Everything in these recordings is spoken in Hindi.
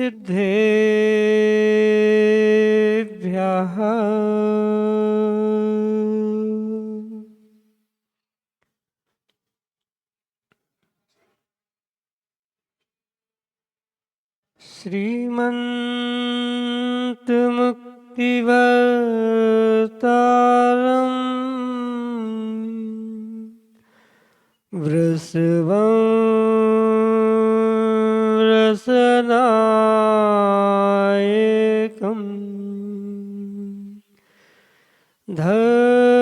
सिद्धेभ्यः श्रीमन्तमुक्तिवर्तारम् वृषभं रसनायकम् धर्मतीर्थकरं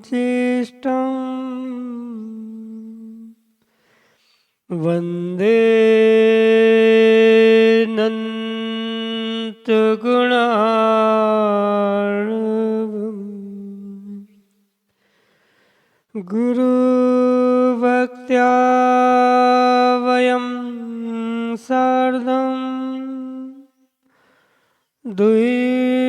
ज्येष्ठम् वन्दे नन्तगुणार्णवम् गुरुभक्त्या वयं सार्धं द्वीपद्वितीयवर्तिनम्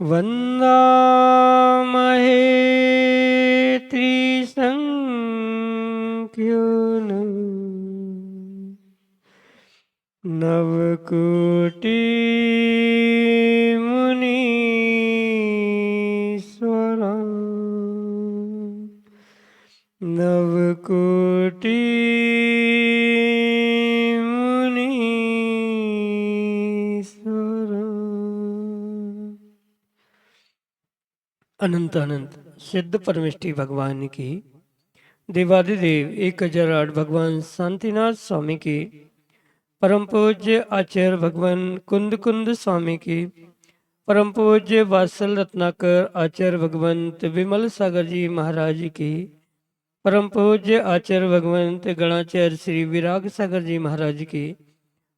वन्दामहे त्रिसङ्ख्योऽनं नवकोटिमुनीश्वरम्। अनंत अनंत सिद्ध परमेष्टि भगवान की, देवादिदेव 1008 भगवान शांतिनाथ स्वामी की, परम पूज्य आचार्य भगवान कुंद कुंद स्वामी की, परम पूज्य वात्सल रत्नाकर आचार्य भगवंत विमल सागर जी महाराज की, परम पूज्य आचार्य भगवंत गणाचार्य श्री विराग सागर जी महाराज की,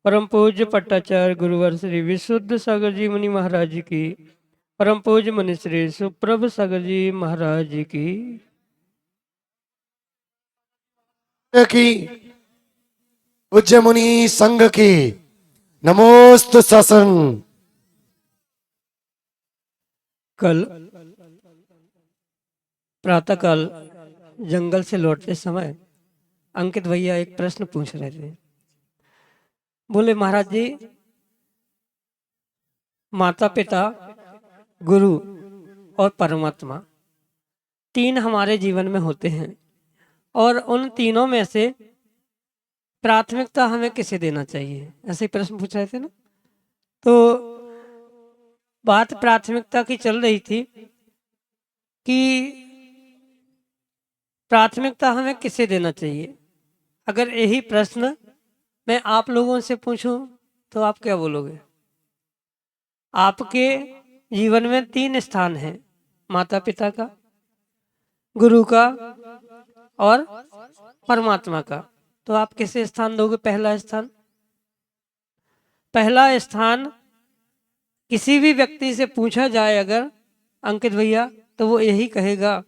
परम पूज्य पट्टाचार्य गुरुवर श्री विशुद्ध सागर जी मुनि महाराज की, परम पूज्य मुनि श्री सुप्रभ सागर जी महाराज की पूज्य मुनि संघ की नमोस्तु शासन। कल प्रातःकाल जंगल से लौटते समय अंकित भैया एक प्रश्न पूछ रहे थे। बोले महाराज जी, माता पिता, गुरु और परमात्मा तीन हमारे जीवन में होते हैं और उन तीनों में से प्राथमिकता हमें किसे देना चाहिए, ऐसे ही प्रश्न पूछ रहे थे ना। तो बात प्राथमिकता की चल रही थी कि प्राथमिकता हमें किसे देना चाहिए। अगर यही प्रश्न मैं आप लोगों से पूछूं तो आप क्या बोलोगे? आपके जीवन में तीन स्थान हैं, माता पिता का, गुरु का और परमात्मा का। तो आप किसे स्थान दोगे? पहला स्थान। पहला स्थान किसी भी व्यक्ति से पूछा जाए अगर अंकित भैया, तो वो यही कहेगा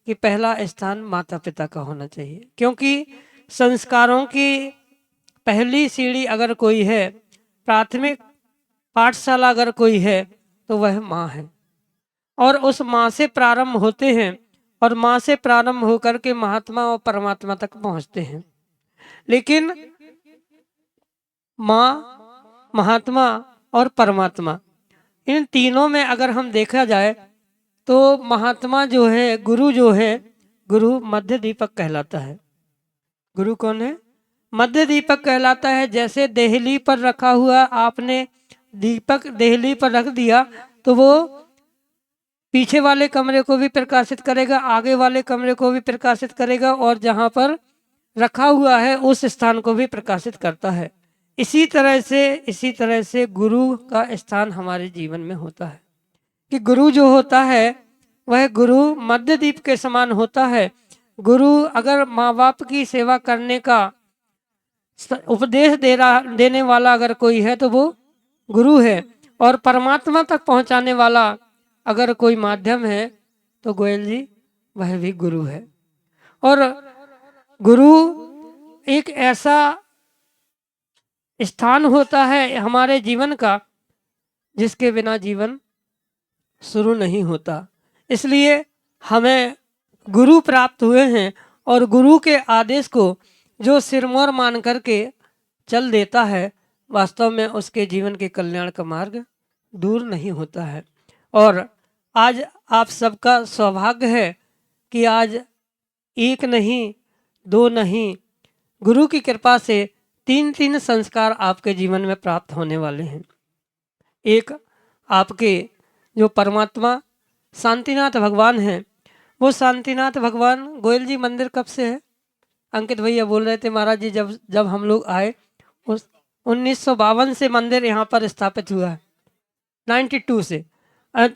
कि पहला स्थान माता पिता का होना चाहिए, क्योंकि संस्कारों की पहली सीढ़ी अगर कोई है, प्राथमिक पाठशाला अगर कोई है, तो वह माँ है। और उस माँ से प्रारंभ होते हैं और माँ से प्रारंभ होकर के महात्मा और परमात्मा तक पहुँचते हैं। लेकिन माँ, महात्मा और परमात्मा, इन तीनों में अगर हम देखा जाए तो महात्मा जो है, गुरु जो है, गुरु मध्य दीपक कहलाता है। गुरु कौन है? मध्य दीपक कहलाता है। जैसे देहली पर रखा हुआ आपने दीपक देहली पर रख दिया तो वो पीछे वाले कमरे को भी प्रकाशित करेगा, आगे वाले कमरे को भी प्रकाशित करेगा और जहाँ पर रखा हुआ है उस स्थान को भी प्रकाशित करता है। इसी तरह से गुरु का स्थान हमारे जीवन में होता है कि गुरु जो होता है वह गुरु मध्य दीप के समान होता है। गुरु अगर माँ बाप की सेवा करने का उपदेश देने वाला अगर कोई है तो वो गुरु है, और परमात्मा तक पहुंचाने वाला अगर कोई माध्यम है तो गोयल जी वह भी गुरु है। और गुरु एक ऐसा स्थान होता है हमारे जीवन का जिसके बिना जीवन शुरू नहीं होता। इसलिए हमें गुरु प्राप्त हुए हैं और गुरु के आदेश को जो सिरमौर मान करके चल देता है, वास्तव में उसके जीवन के कल्याण का मार्ग दूर नहीं होता है। और आज आप सबका सौभाग्य है कि आज एक नहीं, दो नहीं, गुरु की कृपा से 3 संस्कार आपके जीवन में प्राप्त होने वाले हैं। एक, आपके जो परमात्मा शांतिनाथ भगवान हैं, वो शांतिनाथ भगवान गोयल जी मंदिर कब से है? अंकित भैया बोल रहे थे महाराज जी जब जब हम लोग आए उस 1952 से मंदिर यहाँ पर स्थापित हुआ है, 92 से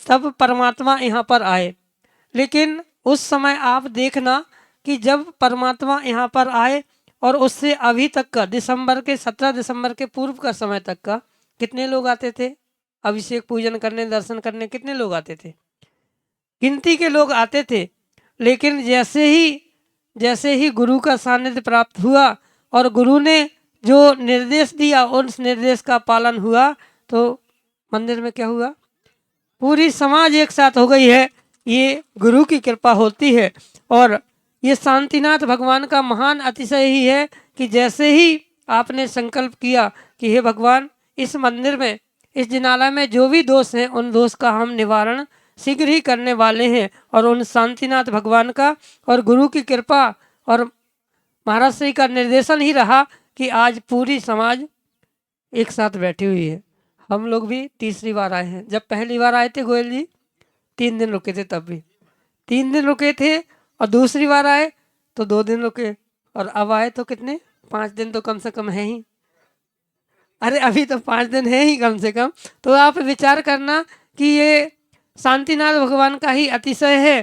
तब परमात्मा यहाँ पर आए। लेकिन उस समय आप देखना कि जब परमात्मा यहाँ पर आए और उससे अभी तक का 17 दिसंबर के पूर्व का समय तक का कितने लोग आते थे अभिषेक पूजन करने, दर्शन करने? कितने लोग आते थे? गिनती के लोग आते थे। लेकिन जैसे ही गुरु का सानिध्य प्राप्त हुआ और गुरु ने जो निर्देश दिया उस निर्देश का पालन हुआ तो मंदिर में क्या हुआ? पूरी समाज एक साथ हो गई है। ये गुरु की कृपा होती है। और ये शांतिनाथ भगवान का महान अतिशय ही है कि जैसे ही आपने संकल्प किया कि हे भगवान, इस मंदिर में, इस जिनालय में जो भी दोष हैं उन दोष का हम निवारण शीघ्र ही करने वाले हैं। और उन शांतिनाथ भगवान का और गुरु की कृपा और महाराज श्री का निर्देशन ही रहा कि आज पूरी समाज एक साथ बैठी हुई है। हम लोग भी तीसरी बार आए हैं। जब पहली बार आए थे गोयल जी 3 दिन रुके थे, तब भी 3 दिन रुके थे, और दूसरी बार आए तो 2 दिन रुके, और अब आए तो कितने? 5 दिन तो कम से कम है ही। अरे अभी तो 5 दिन है ही कम से कम। तो आप विचार करना कि ये शांतिनाथ भगवान का ही अतिशय है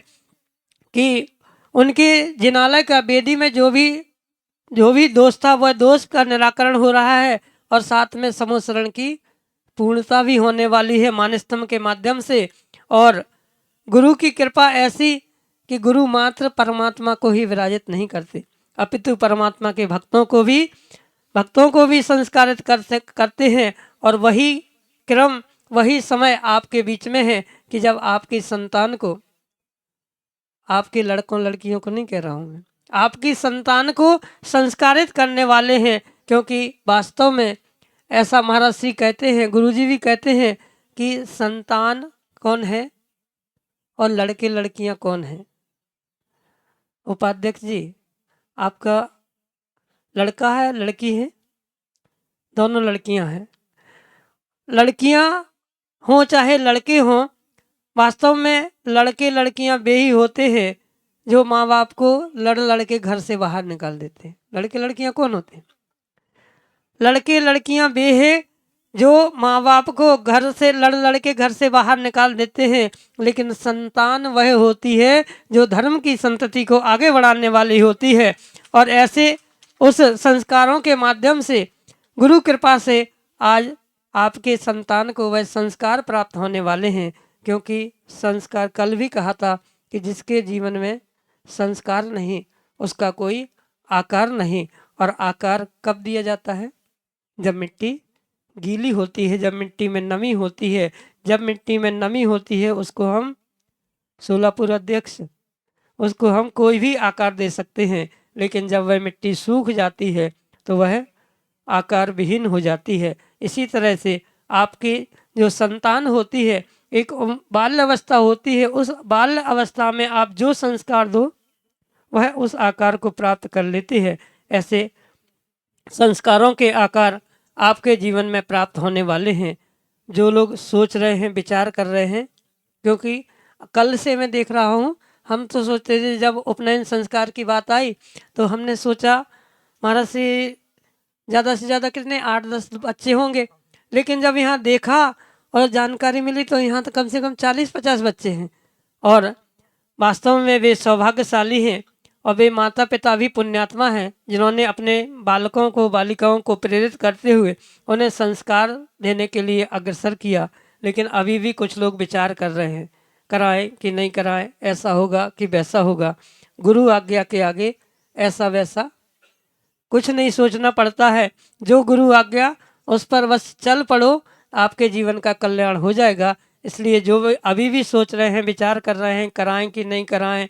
कि उनके जिनालय का वेदी में जो भी दोष था वह दोष का निराकरण हो रहा है, और साथ में समूह की पूर्णता भी होने वाली है मानस्तंभ के माध्यम से। और गुरु की कृपा ऐसी कि गुरु मात्र परमात्मा को ही विराजित नहीं करते, अपितु परमात्मा के भक्तों को भी संस्कारित करते हैं। और वही क्रम, वही समय आपके बीच में है कि जब आपकी संतान को, आपके लड़कों लड़कियों को नहीं कह रहा हूँ मैं, आपकी संतान को संस्कारित करने वाले हैं। क्योंकि वास्तव में ऐसा महाराज श्री कहते हैं, गुरुजी भी कहते हैं कि संतान कौन है और लड़के लड़कियां कौन हैं। उपाध्यक्ष जी, आपका लड़का है, लड़की है? दोनों लड़कियां हैं। लड़कियां हों चाहे लड़के हों, वास्तव में लड़के लड़कियां वे ही होते हैं जो माँ बाप को लड़ के घर से बाहर निकाल देते हैं। लड़के लड़कियां कौन होते हैं? लड़के लड़कियां वे हैं जो माँ बाप को घर से लड़ के घर से बाहर निकाल देते हैं। लेकिन संतान वह होती है जो धर्म की संतति को आगे बढ़ाने वाली होती है। और ऐसे उस संस्कारों के माध्यम से गुरु कृपा से आज आपके संतान को वह संस्कार प्राप्त होने वाले हैं। क्योंकि संस्कार, कल भी कहा था कि जिसके जीवन में संस्कार नहीं उसका कोई आकार नहीं। और आकार कब दिया जाता है? जब मिट्टी गीली होती है, जब मिट्टी में नमी होती है। जब मिट्टी में नमी होती है उसको हम सोलापुर अध्यक्ष, उसको हम कोई भी आकार दे सकते हैं। लेकिन जब वह मिट्टी सूख जाती है तो वह आकार विहीन हो जाती है। इसी तरह से आपकी जो संतान होती है, एक बाल्य अवस्था होती है, उस बाल्य अवस्था में आप जो संस्कार दो वह उस आकार को प्राप्त कर लेते हैं। ऐसे संस्कारों के आकार आपके जीवन में प्राप्त होने वाले हैं। जो लोग सोच रहे हैं, विचार कर रहे हैं, क्योंकि कल से मैं देख रहा हूँ, हम तो सोचते थे जब उपनयन संस्कार की बात आई तो हमने सोचा महाराज से ज़्यादा कितने 8-10 बच्चे होंगे। लेकिन जब यहाँ देखा और जानकारी मिली तो यहाँ तो कम से कम 40-50 बच्चे हैं। और वास्तव में वे सौभाग्यशाली हैं और वे माता पिता भी पुण्यात्मा हैं जिन्होंने अपने बालकों को, बालिकाओं को प्रेरित करते हुए उन्हें संस्कार देने के लिए अग्रसर किया। लेकिन अभी भी कुछ लोग विचार कर रहे हैं, कराएं कि नहीं कराएं, ऐसा होगा कि वैसा होगा। गुरु आज्ञा के आगे ऐसा वैसा कुछ नहीं सोचना पड़ता है। जो गुरु आज्ञा उस पर बस चल पड़ो, आपके जीवन का कल्याण हो जाएगा। इसलिए जो अभी भी सोच रहे हैं, विचार कर रहे हैं, कराएं कि नहीं कराएं,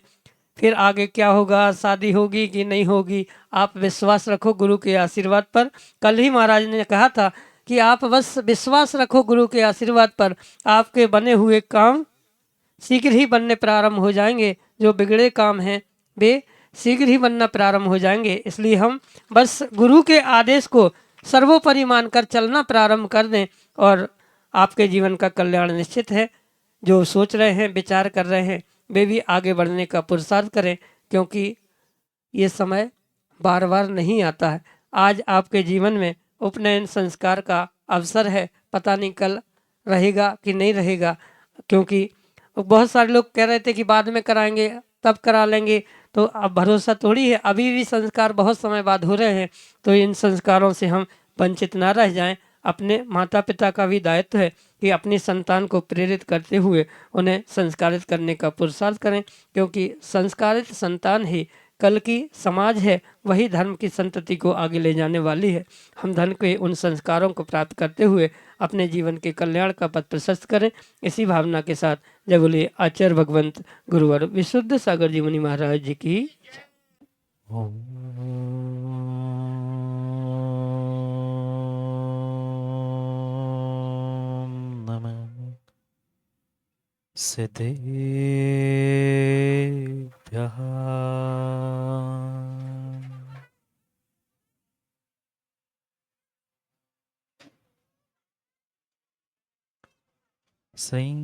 फिर आगे क्या होगा, शादी होगी कि नहीं होगी, आप विश्वास रखो गुरु के आशीर्वाद पर। कल ही महाराज ने कहा था कि आप बस विश्वास रखो गुरु के आशीर्वाद पर, आपके बने हुए काम शीघ्र ही बनने प्रारंभ हो जाएंगे। जो बिगड़े काम हैं वे शीघ्र ही बनना प्रारंभ हो जाएंगे। इसलिए हम बस गुरु के आदेश को सर्वोपरि मानकर चलना प्रारंभ कर दें और आपके जीवन का कल्याण निश्चित है। जो सोच रहे हैं, विचार कर रहे हैं, वे भी आगे बढ़ने का पुरुषार्थ करें, क्योंकि ये समय बार बार नहीं आता है। आज आपके जीवन में उपनयन संस्कार का अवसर है, पता नहीं कल रहेगा कि नहीं रहेगा, क्योंकि बहुत सारे लोग कह रहे थे कि बाद में कराएंगे, तब करा लेंगे। तो अब भरोसा थोड़ी है, अभी भी संस्कार बहुत समय बाद हो रहे हैं, तो इन संस्कारों से हम वंचित ना रह जाएं। अपने माता पिता का भी दायित्व है कि अपनी संतान को प्रेरित करते हुए उन्हें संस्कारित करने का पुरुषार्थ करें, क्योंकि संस्कारित संतान ही कल की समाज है, वही धर्म की संतति को आगे ले जाने वाली है। हम धर्म के उन संस्कारों को प्राप्त करते हुए अपने जीवन के कल्याण का पथ प्रशस्त करें। इसी भावना के साथ जय बोले आचार्य भगवंत गुरुवर विशुद्ध सागर जी मुनि महाराज जी की। ॐ नमः सिद्धेभ्यः। श्रीमन्परं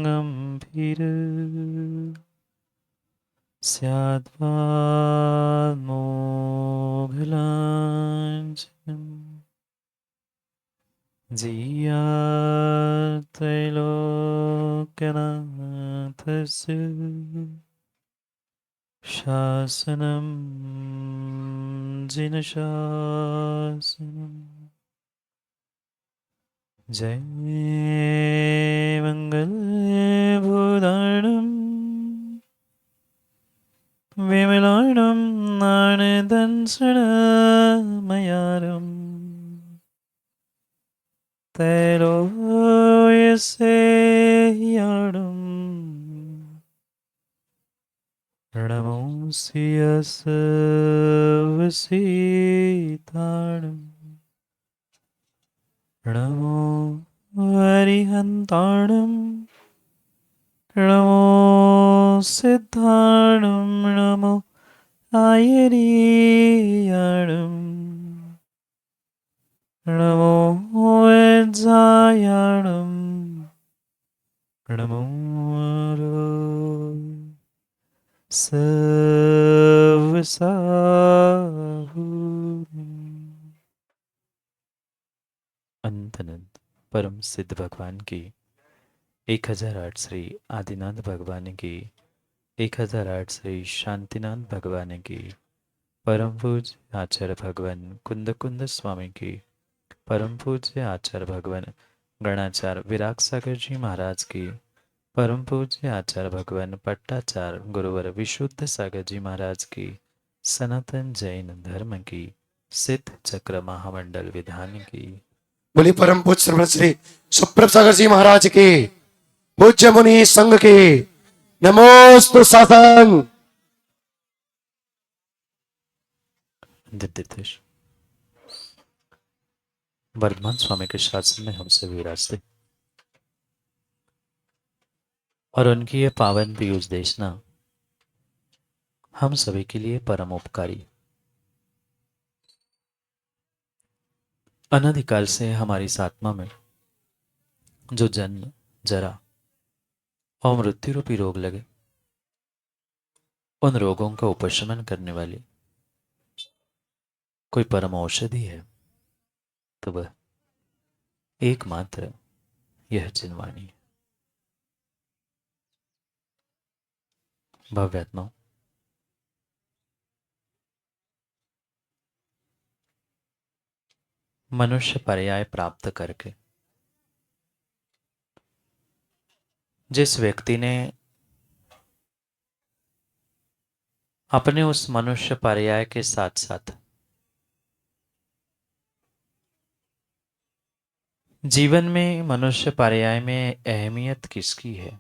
गम्भीर स्याद्वान्मोघलाञ्छनम् जियात्रैलोक्यनाथस्य शासनं जिनशासनम्। जय मङ्गलभूताणं विमलाणं नाणदंसनमयारम् तैलोयसेयाडं प्रणमोऽसि यस्वसीताडम् प्रणमो हरिहन्ताणं प्रणमो सिद्धाणं नमो आयरीयाणं नमो वज्रायाणं नमो सर्वसाहुम्। अनंत परम सिद्ध भगवान की 1008 श्री आदिनाथ भगवान की 1008 श्री शांतिनाथ भगवान की परम पूज्य आचार्य भगवान कुंद कुंद स्वामी की परम पूज्य आचार्य भगवान गणाचार्य विराग सागर जी महाराज की परम पूज्य आचार्य भगवान पट्टाचार्य गुरुवर विशुद्ध सागर जी महाराज की सनातन जैन धर्म की सिद्ध चक्र महामंडल विधान की बोली परम पूज्य श्रवण श्री सुप्रभ सागर जी महाराज के पूज्य मुनि संघ के नमोस्तु शासन। दिव्य वर्धमान स्वामी के शासन में हम सभी विराजते और उनकी यह पावन पीयूष देशना हम सभी के लिए परम उपकारी। अनादिकाल से हमारी इस आत्मा में जो जन्म जरा और मृत्यु रूपी रोग लगे, उन रोगों का उपशमन करने वाली कोई परम औषधि है तो वह एकमात्र यह जिनवाणी है। भव्यात्माओं, मनुष्य पर्याय प्राप्त करके जिस व्यक्ति ने अपने उस मनुष्य पर्याय के साथ साथ जीवन में मनुष्य पर्याय में अहमियत किसकी है,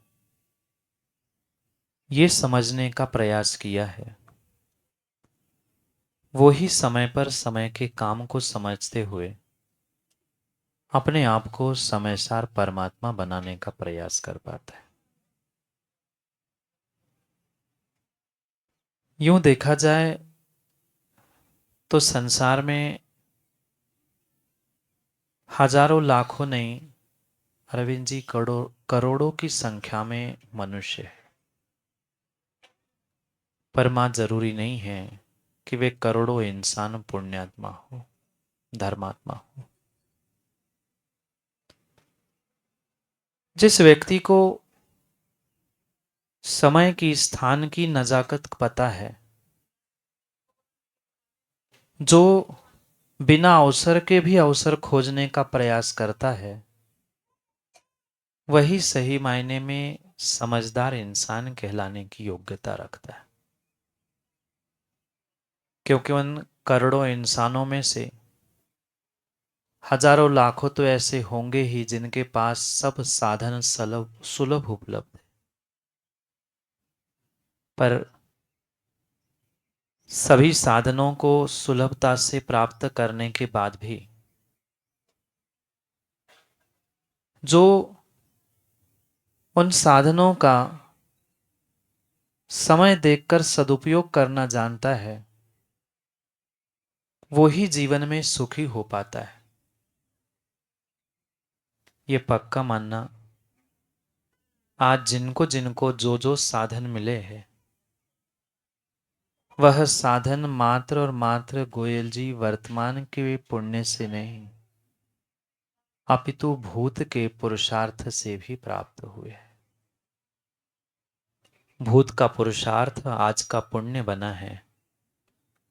ये समझने का प्रयास किया है। वो ही समय पर समय के काम को समझते हुए अपने आप को समयसार परमात्मा बनाने का प्रयास कर पाता है। यूं देखा जाए तो संसार में हजारों लाखों नहीं, अरविंद जी करोड़ों की संख्या में मनुष्य है। पर मां जरूरी नहीं है कि वे करोड़ों इंसान पुण्यात्मा हो, धर्मात्मा हो। जिस व्यक्ति को समय की, स्थान की नजाकत पता है, जो बिना अवसर के भी अवसर खोजने का प्रयास करता है, वही सही मायने में समझदार इंसान कहलाने की योग्यता रखता है। क्योंकि उन करोड़ों इंसानों में से हजारों लाखों तो ऐसे होंगे ही जिनके पास सब साधन सुलभ उपलब्ध है, पर सभी साधनों को सुलभता से प्राप्त करने के बाद भी जो उन साधनों का समय देखकर सदुपयोग करना जानता है, वो ही जीवन में सुखी हो पाता है। ये पक्का मानना, आज जिनको जिनको जो जो साधन मिले हैं, वह साधन मात्र और मात्र गोयल जी वर्तमान के पुण्य से नहीं, अपितु भूत के पुरुषार्थ से भी प्राप्त हुए हैं। भूत का पुरुषार्थ आज का पुण्य बना है,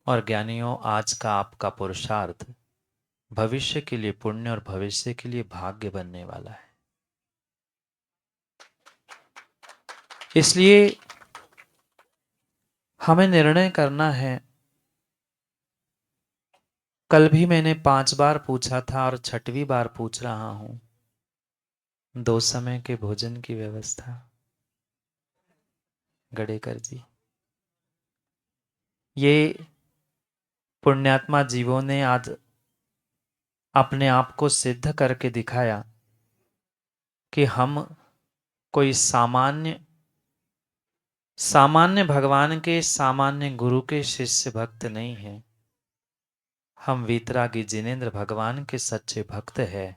और ज्ञानियों आज का आपका पुरुषार्थ भविष्य के लिए पुण्य और भविष्य के लिए भाग्य बनने वाला है। इसलिए हमें निर्णय करना है। कल भी मैंने 5 बार पूछा था और 6वीं बार पूछ रहा हूं, 2 समय के भोजन की व्यवस्था। गडेकर जी, ये पुण्यात्मा जीवों ने आज अपने आप को सिद्ध करके दिखाया कि हम कोई सामान्य भगवान के, सामान्य गुरु के शिष्य भक्त नहीं हैं। हम वीतरागी जिनेंद्र भगवान के सच्चे भक्त हैं,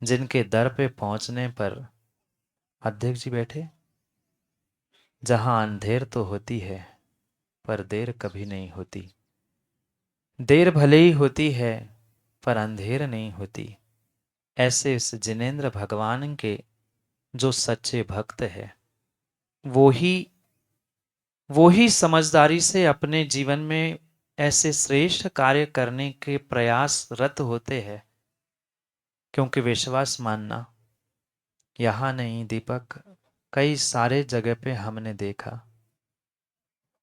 जिनके दर पे पहुंचने पर, अध्यक्ष जी बैठे, जहां अंधेर तो होती है पर देर कभी नहीं होती। देर भले ही होती है पर अंधेर नहीं होती। ऐसे इस जिनेंद्र भगवान के जो सच्चे भक्त है, वो ही समझदारी से अपने जीवन में ऐसे श्रेष्ठ कार्य करने के प्रयासरत होते हैं। क्योंकि विश्वास मानना, यहां नहीं दीपक, कई सारे जगह पे हमने देखा,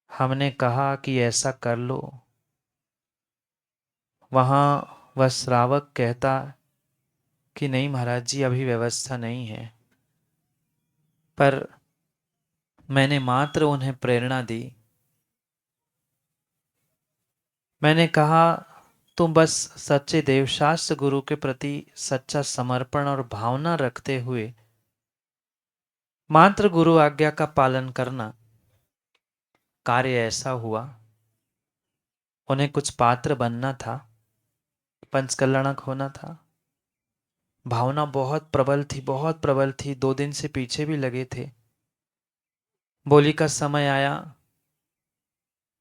हमने कहा कि ऐसा कर लो, वहां वह श्रावक कहता कि नहीं महाराज जी, अभी व्यवस्था नहीं है। पर मैंने मात्र उन्हें प्रेरणा दी। मैंने कहा तुम बस सच्चे देवशास्त्र गुरु के प्रति सच्चा समर्पण और भावना रखते हुए मात्र गुरु आज्ञा का पालन करना। कार्य ऐसा हुआ, उन्हें कुछ पात्र बनना था, पंचकल्याणक होना था। भावना बहुत प्रबल थी, बहुत प्रबल थी। 2 दिन से पीछे भी लगे थे। बोली का समय आया,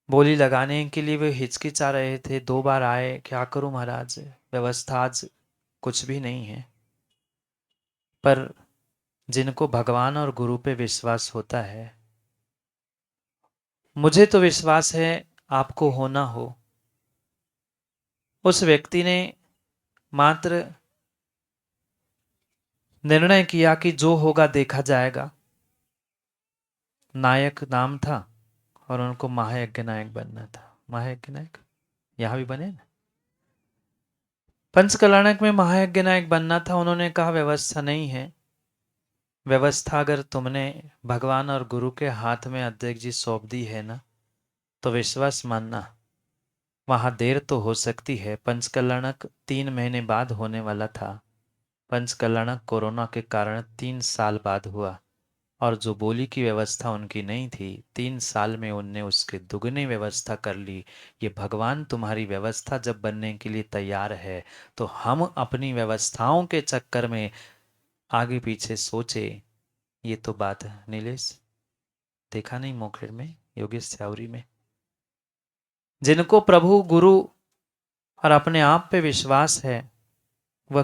बोली लगाने के लिए वे हिचकिचा रहे थे। 2 बार आए, क्या करूं महाराज, व्यवस्था आज कुछ भी नहीं है। पर जिनको भगवान और गुरु पे विश्वास होता है, मुझे तो विश्वास है आपको होना हो, उस व्यक्ति ने मात्र निर्णय किया कि जो होगा देखा जाएगा। नायक नाम था और उनको महायज्ञ नायक बनना था। महायज्ञ नायक यहां भी बने ना। पंचकल्याणक में महायज्ञ नायक बनना था, उन्होंने कहा व्यवस्था नहीं है। व्यवस्था अगर तुमने भगवान और गुरु के हाथ में अध्यक्ष जी सौंप दी है ना, तो विश्वास मानना वहां देर तो हो सकती है। पंचकल्याणक 3 महीने बाद होने वाला था। पंचकल्याणक कोरोना के कारण 3 साल बाद हुआ, और जो बोली की व्यवस्था उनकी नहीं थी, 3 साल में उनने उसके दुगनी व्यवस्था कर ली। ये भगवान तुम्हारी व्यवस्था जब बनने के लिए तैयार है, तो हम अपनी व्यवस्थाओं के चक्कर में आगे पीछे सोचे। ये तो बात है नीलेश, देखा नहीं मोखेड़ में, योगेश छावरी में, जिनको प्रभु गुरु और अपने आप पे विश्वास है, वह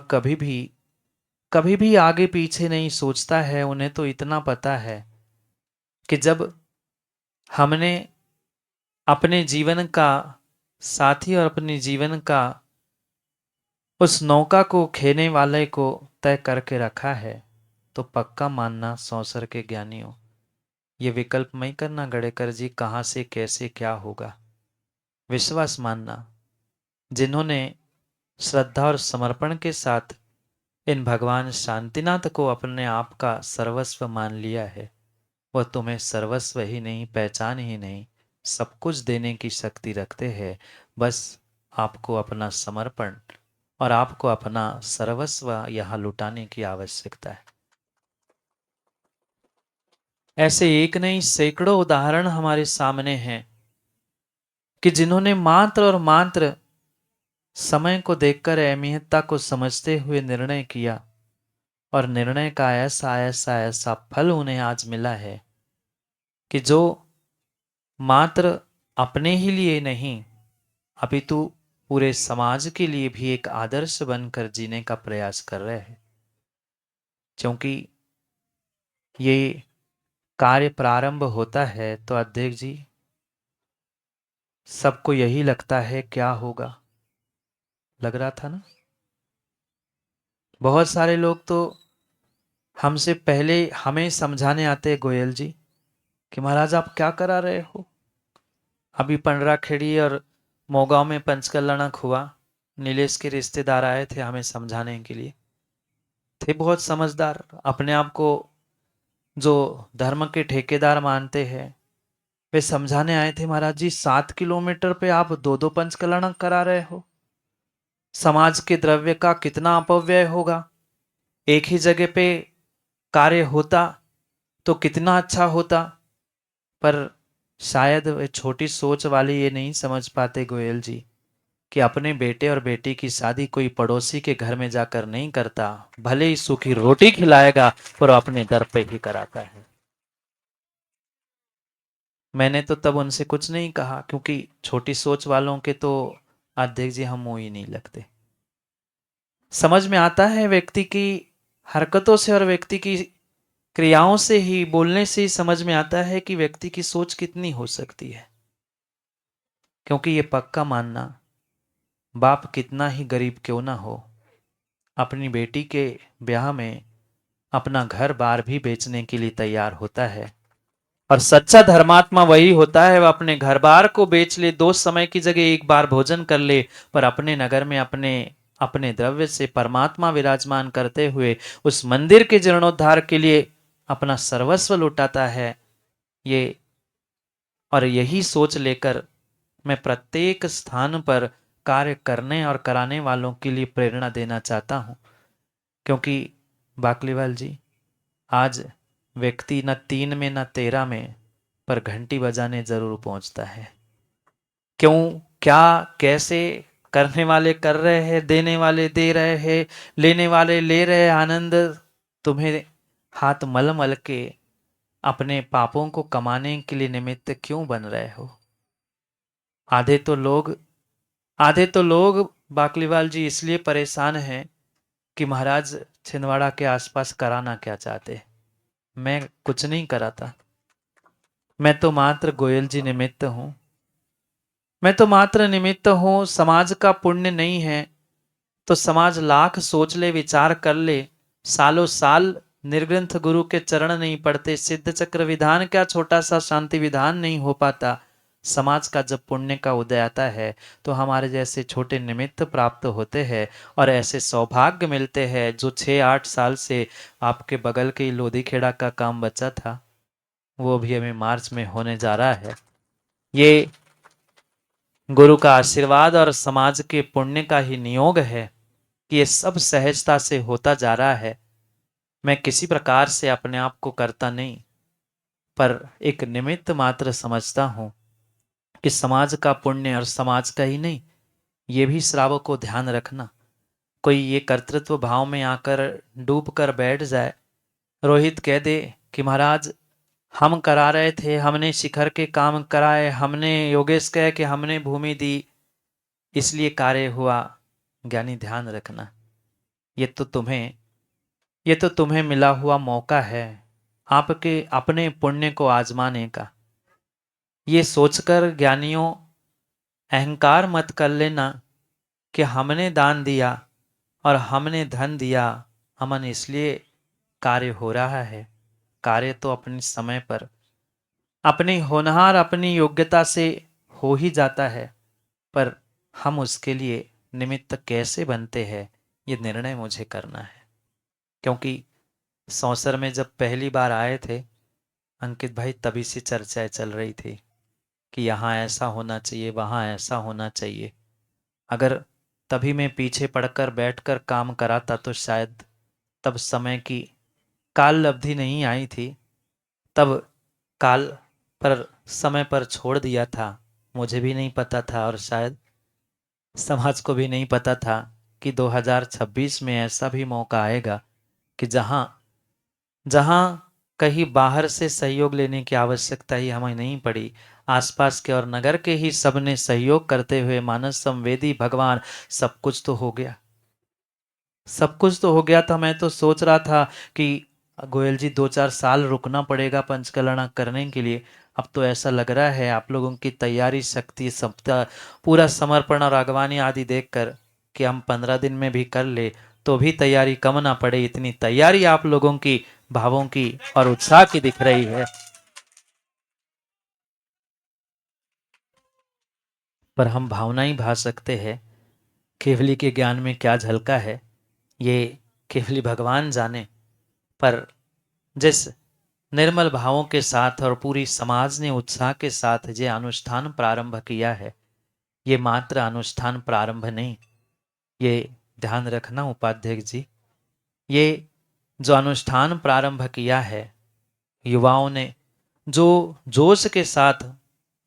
कभी भी आगे पीछे नहीं सोचता है। उन्हें तो इतना पता है कि जब हमने अपने जीवन का साथी और अपने जीवन का उस नौका को खेने वाले को तय करके रखा है, तो पक्का मानना सौसर के ज्ञानियों, ये विकल्प मत करना गड़ेकर जी कहाँ से कैसे क्या होगा। विश्वास मानना, जिन्होंने श्रद्धा और समर्पण के साथ इन भगवान शांतिनाथ को अपने आप का सर्वस्व मान लिया है, वह तुम्हें सर्वस्व ही नहीं, पहचान ही नहीं, सब कुछ देने की शक्ति रखते हैं। बस आपको अपना समर्पण और आपको अपना सर्वस्व यहाँ लुटाने की आवश्यकता है। ऐसे एक नहीं सैकड़ों उदाहरण हमारे सामने हैं कि जिन्होंने मात्र और मात्र समय को देखकर अहमियतता को समझते हुए निर्णय किया, और निर्णय का ऐसा ऐसा ऐसा फल उन्हें आज मिला है कि जो मात्र अपने ही लिए नहीं, अपितु पूरे समाज के लिए भी एक आदर्श बनकर जीने का प्रयास कर रहे हैं। क्योंकि ये कार्य प्रारंभ होता है तो अध्यक्ष जी सबको यही लगता है क्या होगा, लग रहा था ना। बहुत सारे लोग तो हमसे पहले हमें समझाने आते गोयल जी कि महाराज आप क्या करा रहे हो। अभी पंडराखेड़ी और मोगांव में पंचकल्याणक हुआ, नीलेश के रिश्तेदार आए थे हमें समझाने के लिए, थे बहुत समझदार, अपने आप को जो धर्म के ठेकेदार मानते हैं, वे समझाने आए थे महाराज जी 7 किलोमीटर पे आप 2-2 पंचकल्याणक करा रहे हो, समाज के द्रव्य का कितना अपव्यय होगा। एक ही जगह पे कार्य होता तो कितना अच्छा होता। पर शायद वे छोटी सोच वाले ये नहीं समझ पाते गोयल जी कि अपने बेटे और बेटी की शादी कोई पड़ोसी के घर में जाकर नहीं करता, भले ही सूखी रोटी खिलाएगा पर अपने दर पे ही कराता है। मैंने तो तब उनसे कुछ नहीं कहा, क्योंकि छोटी सोच वालों के तो अध्यक्ष जी हम मुंह ही नहीं लगते। समझ में आता है व्यक्ति की हरकतों से और व्यक्ति की क्रियाओं से ही, बोलने से ही समझ में आता है कि व्यक्ति की सोच कितनी हो सकती है। क्योंकि ये पक्का मानना, बाप कितना ही गरीब क्यों ना हो, अपनी बेटी के ब्याह में अपना घर बार भी बेचने के लिए तैयार होता है। और सच्चा धर्मात्मा वही होता है, वह अपने घर बार को बेच ले, 2 समय की जगह 1 बार भोजन कर ले, पर अपने नगर में अपने द्रव्य से परमात्मा विराजमान करते हुए उस मंदिर के जीर्णोद्धार के लिए अपना सर्वस्व लुटाता है। ये और यही सोच लेकर मैं प्रत्येक स्थान पर कार्य करने और कराने वालों के लिए प्रेरणा देना चाहता हूं। क्योंकि बाकलीवाल जी, आज व्यक्ति न 3 में न 13 में, पर घंटी बजाने जरूर पहुंचता है। क्यों, क्या, कैसे, करने वाले कर रहे हैं, देने वाले दे रहे हैं, लेने वाले ले रहे हैं आनंद, तुम्हें हाथ मल मल के अपने पापों को कमाने के लिए निमित्त क्यों बन रहे हो। आधे तो लोग बाकलीवाल जी इसलिए परेशान हैं कि महाराज छिंदवाड़ा के आसपास कराना क्या चाहते। मैं कुछ नहीं कराता, मैं तो मात्र गोयल जी निमित्त हूं, मैं तो मात्र निमित्त हूं। समाज का पुण्य नहीं है तो समाज लाख सोच ले, विचार कर ले, सालों साल निर्ग्रंथ गुरु के चरण नहीं पड़ते, सिद्ध चक्र विधान क्या छोटा सा शांति विधान नहीं हो पाता, समाज का जब पुण्य का उदय आता है तो हमारे जैसे छोटे निमित्त प्राप्त होते हैं और ऐसे सौभाग्य मिलते हैं। जो 6-8 साल से आपके बगल के ही लोधी खेड़ा का काम बचा था वो भी हमें मार्च में होने जा रहा है। ये गुरु का आशीर्वाद और समाज के पुण्य का ही नियोग है कि ये सब सहजता से होता जा रहा है। मैं किसी प्रकार से अपने आप को करता नहीं, पर एक निमित्त मात्र समझता हूं कि समाज का पुण्य और समाज का ही नहीं, ये भी श्रावक को ध्यान रखना। कोई ये कर्तृत्व भाव में आकर डूब कर बैठ जाए, रोहित कह दे कि महाराज हम करा रहे थे, हमने शिखर के काम कराए, हमने योगेश कहे कि हमने भूमि दी इसलिए कार्य हुआ। ज्ञानी ध्यान रखना, ये तो तुम्हें मिला हुआ मौका है आपके अपने पुण्य को आजमाने का। ये सोचकर ज्ञानियों अहंकार मत कर लेना कि हमने दान दिया और हमने धन दिया, अमन इसलिए कार्य हो रहा है। कार्य तो अपने समय पर अपनी होनहार अपनी योग्यता से हो ही जाता है, पर हम उसके लिए निमित्त कैसे बनते हैं ये निर्णय मुझे करना है। क्योंकि सौंसर में जब पहली बार आए थे अंकित भाई, तभी से चर्चाएं चल रही थी कि यहाँ ऐसा होना चाहिए, वहाँ ऐसा होना चाहिए। अगर तभी मैं पीछे पड़कर बैठकर काम कराता तो शायद तब समय की काल अवधि नहीं आई थी, तब काल पर समय पर छोड़ दिया था। मुझे भी नहीं पता था और शायद समाज को भी नहीं पता था कि 2026 में ऐसा भी मौका आएगा कि जहाँ जहाँ कहीं बाहर से सहयोग लेने की आवश्यकता ही हमें नहीं पड़ी। आसपास के और नगर के ही सबने सहयोग करते हुए मानस संवेदी भगवान सब कुछ तो हो गया, सब कुछ तो हो गया था। मैं तो सोच रहा था कि गोयल जी 2-4 साल रुकना पड़ेगा पंचकलना करने के लिए। अब तो ऐसा लग रहा है आप लोगों की तैयारी शक्ति सप्ताह पूरा समर्पण और अगवानी आदि देखकर कि हम 15 दिन में भी कर ले तो भी तैयारी कम ना पड़े, इतनी तैयारी आप लोगों की भावों की और उत्साह की दिख रही है। पर हम भावना ही भा सकते हैं, केवली के ज्ञान में क्या झलका है ये केवली भगवान जाने। पर जिस निर्मल भावों के साथ और पूरी समाज ने उत्साह के साथ ये अनुष्ठान प्रारंभ किया है, ये मात्र अनुष्ठान प्रारंभ नहीं, ये ध्यान रखना उपाध्यक्ष जी, ये जो अनुष्ठान प्रारंभ किया है युवाओं ने जो जोश के साथ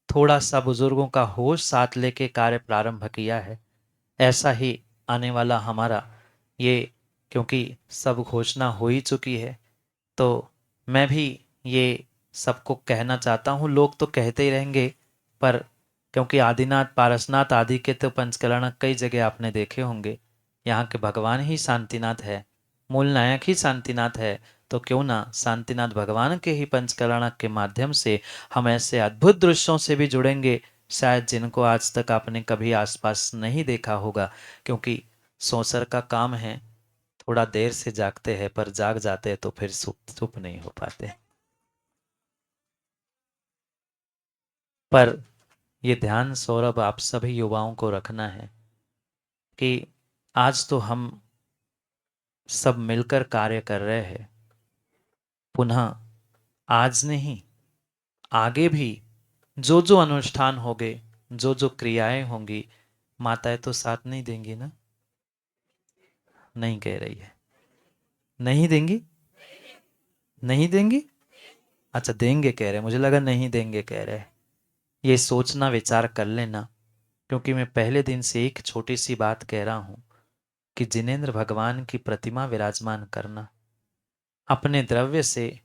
थोड़ा सा बुजुर्गों का होश साथ लेके कार्य प्रारंभ किया है, ऐसा ही आने वाला हमारा ये, क्योंकि सब घोषणा हो ही चुकी है तो मैं भी ये सबको कहना चाहता हूँ। लोग तो कहते ही रहेंगे, पर क्योंकि आदिनाथ पारसनाथ आदि के तो पंचकरण कई जगह आपने देखे होंगे, यहाँ के भगवान ही शांतिनाथ है, मूल नायक ही शांतिनाथ है, तो क्यों ना शांतिनाथ भगवान के ही पंचकरण के माध्यम से हम ऐसे अद्भुत दृश्यों से भी जुड़ेंगे शायद जिनको आज तक आपने कभी आसपास नहीं देखा होगा। क्योंकि सौंसर का काम है, थोड़ा देर से जागते हैं पर जाग जाते हैं तो फिर चुप नहीं हो पाते। पर ये ध्यान सौरभ आप सभी युवाओं को रखना है कि आज तो हम सब मिलकर कार्य कर रहे हैं, पुनः आज नहीं आगे भी जो जो अनुष्ठान होंगे, जो जो क्रियाएं होंगी, माताएं तो साथ नहीं देंगी ना? नहीं कह रही है, नहीं देंगी, नहीं देंगी, अच्छा देंगे कह रहे, मुझे लगा नहीं देंगे कह रहे। ये सोचना विचार कर लेना, क्योंकि मैं पहले दिन से एक छोटी सी बात कह रहा हूं कि जिनेंद्र भगवान की प्रतिमा विराजमान करना, अपने द्रव्य से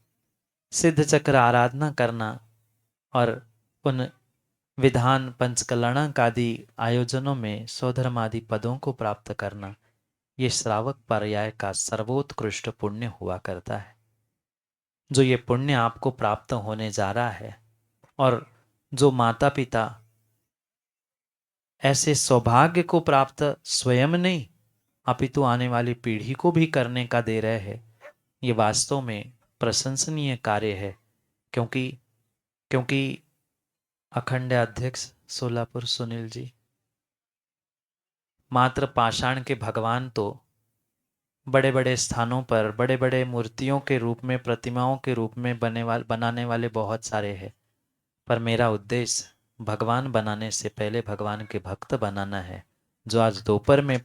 सिद्ध चक्र आराधना करना और उन विधान पंचकल्याणक आदि आयोजनों में स्वधर्म आदि पदों को प्राप्त करना, ये श्रावक पर्याय का सर्वोत्कृष्ट पुण्य हुआ करता है। जो ये पुण्य आपको प्राप्त होने जा रहा है और जो माता पिता ऐसे सौभाग्य को प्राप्त स्वयं नहीं अपितु आने वाली पीढ़ी को भी करने का दे रहे हैं, ये वास्तव में प्रशंसनीय कार्य है। क्योंकि क्योंकि अखंड अध्यक्ष सोलापुर सुनील जी। मात्र पाषाण के भगवान तो बड़े बड़े स्थानों पर बड़े बड़े मूर्तियों के रूप में, प्रतिमाओं के रूप में बनाने वाले बहुत सारे हैं, पर मेरा उद्देश्य भगवान बनाने से पहले भगवान के भक्त बनाना है। जो आज दोपहर में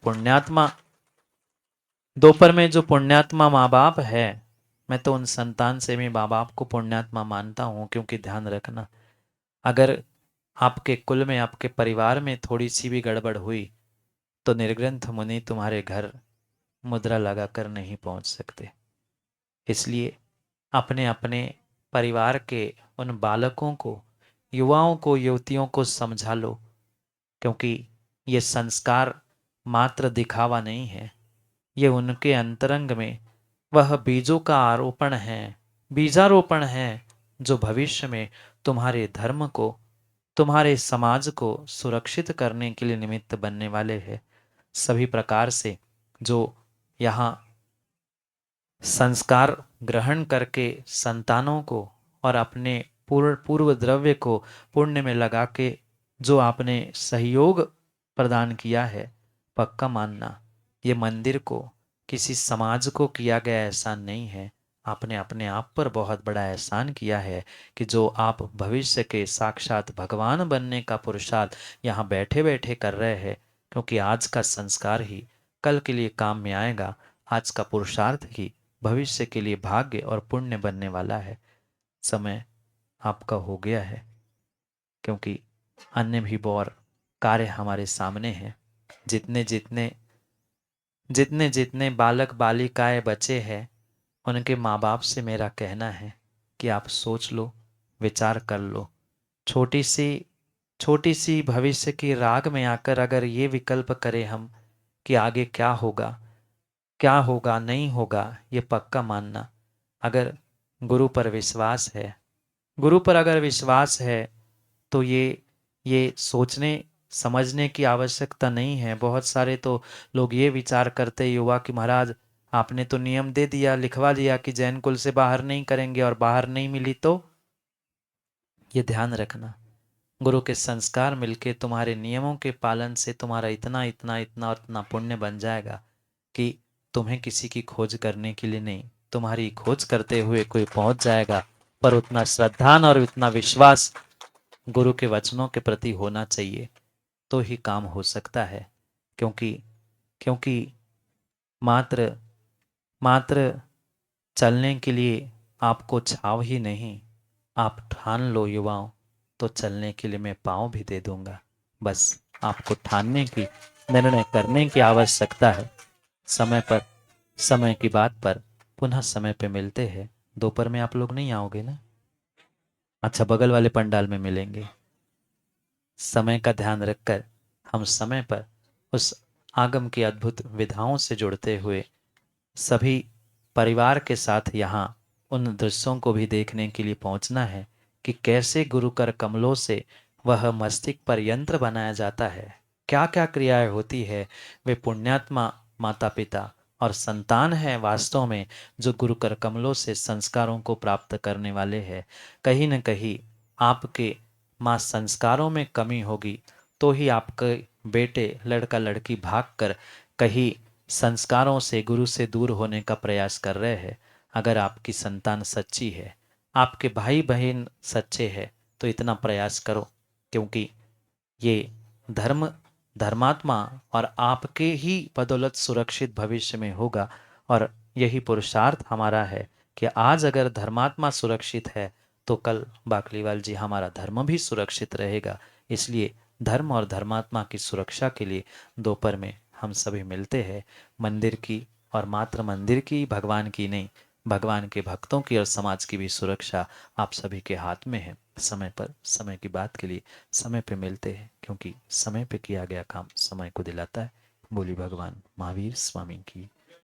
जो पुण्यात्मा माँ बाप है, मैं तो उन संतान से भी माँ बाप को पुण्यात्मा मानता हूँ। क्योंकि ध्यान रखना, अगर आपके कुल में, आपके परिवार में थोड़ी सी भी गड़बड़ हुई तो निर्ग्रंथ मुनि तुम्हारे घर मुद्रा लगाकर नहीं पहुंच सकते। इसलिए अपने अपने परिवार के उन बालकों को, युवाओं को, युवतियों को समझा लो, क्योंकि ये संस्कार मात्र दिखावा नहीं है, ये उनके अंतरंग में वह बीजों का आरोपण है, बीजारोपण है, जो भविष्य में तुम्हारे धर्म को, तुम्हारे समाज को सुरक्षित करने के लिए निमित्त बनने वाले हैं। सभी प्रकार से जो यहाँ संस्कार ग्रहण करके संतानों को और अपने पूर्व द्रव्य को पुण्य में लगा के जो आपने सहयोग प्रदान किया है, पक्का मानना ये मंदिर को, किसी समाज को किया गया एहसान नहीं है, आपने अपने आप पर बहुत बड़ा एहसान किया है कि जो आप भविष्य के साक्षात भगवान बनने का पुरुषार्थ यहाँ बैठे बैठे कर रहे हैं। क्योंकि आज का संस्कार ही कल के लिए काम में आएगा, आज का पुरुषार्थ ही भविष्य के लिए भाग्य और पुण्य बनने वाला है। समय आपका हो गया है, क्योंकि अन्य भी और कार्य हमारे सामने हैं। जितने जितने जितने जितने बालक बालिकाएं बचे हैं, उनके माँ बाप से मेरा कहना है कि आप सोच लो, विचार कर लो। छोटी सी भविष्य की राग में आकर अगर ये विकल्प करें हम कि आगे क्या होगा नहीं होगा, ये पक्का मानना। अगर गुरु पर विश्वास है, गुरु पर अगर विश्वास है तो ये सोचने समझने की आवश्यकता नहीं है। बहुत सारे तो लोग ये विचार करते युवा कि महाराज आपने तो नियम दे दिया, लिखवा दिया कि जैन कुल से बाहर नहीं करेंगे, और बाहर नहीं मिली तो। ये ध्यान रखना, गुरु के संस्कार मिलके तुम्हारे नियमों के पालन से तुम्हारा इतना इतना इतना और इतना पुण्य बन जाएगा कि तुम्हें किसी की खोज करने के लिए नहीं, तुम्हारी खोज करते हुए कोई पहुंच जाएगा। पर उतना श्रद्धान और इतना विश्वास गुरु के वचनों के प्रति होना चाहिए, तो ही काम हो सकता है। क्योंकि मात्र चलने के लिए आपको छाव ही नहीं, आप ठान लो युवाओं, तो चलने के लिए मैं पाँव भी दे दूंगा। बस आपको ठानने की, निर्णय करने की आवश्यकता है। समय की बात पर पुनः समय पे मिलते हैं। दोपहर में आप लोग नहीं आओगे ना? अच्छा, बगल वाले पंडाल में मिलेंगे। समय का ध्यान रखकर हम समय पर उस आगम की अद्भुत विधाओं से जुड़ते हुए सभी परिवार के साथ यहाँ उन दृश्यों को भी देखने के लिए पहुँचना है कि कैसे गुरु कर कमलों से वह मस्तिष्क पर यंत्र बनाया जाता है, क्या क्या क्रियाएं होती है। वे पुण्यात्मा माता पिता और संतान है वास्तव में, जो गुरु कर कमलों से संस्कारों को प्राप्त करने वाले हैं। कहीं न कहीं आपके माँ संस्कारों में कमी होगी तो ही आपके बेटे लड़का लड़की भागकर कहीं संस्कारों से, गुरु से दूर होने का प्रयास कर रहे हैं। अगर आपकी संतान सच्ची है, आपके भाई बहन सच्चे हैं, तो इतना प्रयास करो, क्योंकि ये धर्मात्मा और आपके ही बदौलत सुरक्षित भविष्य में होगा। और यही पुरुषार्थ हमारा है कि आज अगर धर्मात्मा सुरक्षित है तो कल बाकलीवाल जी हमारा धर्म भी सुरक्षित रहेगा। इसलिए धर्म और धर्मात्मा की सुरक्षा के लिए दोपहर में हम सभी मिलते हैं। मंदिर की, और मात्र मंदिर की, भगवान की नहीं, भगवान के भक्तों की और समाज की भी सुरक्षा आप सभी के हाथ में है। समय पर समय की बात के लिए समय पे मिलते हैं, क्योंकि समय पे किया गया काम समय को दिलाता है। बोली भगवान महावीर स्वामी की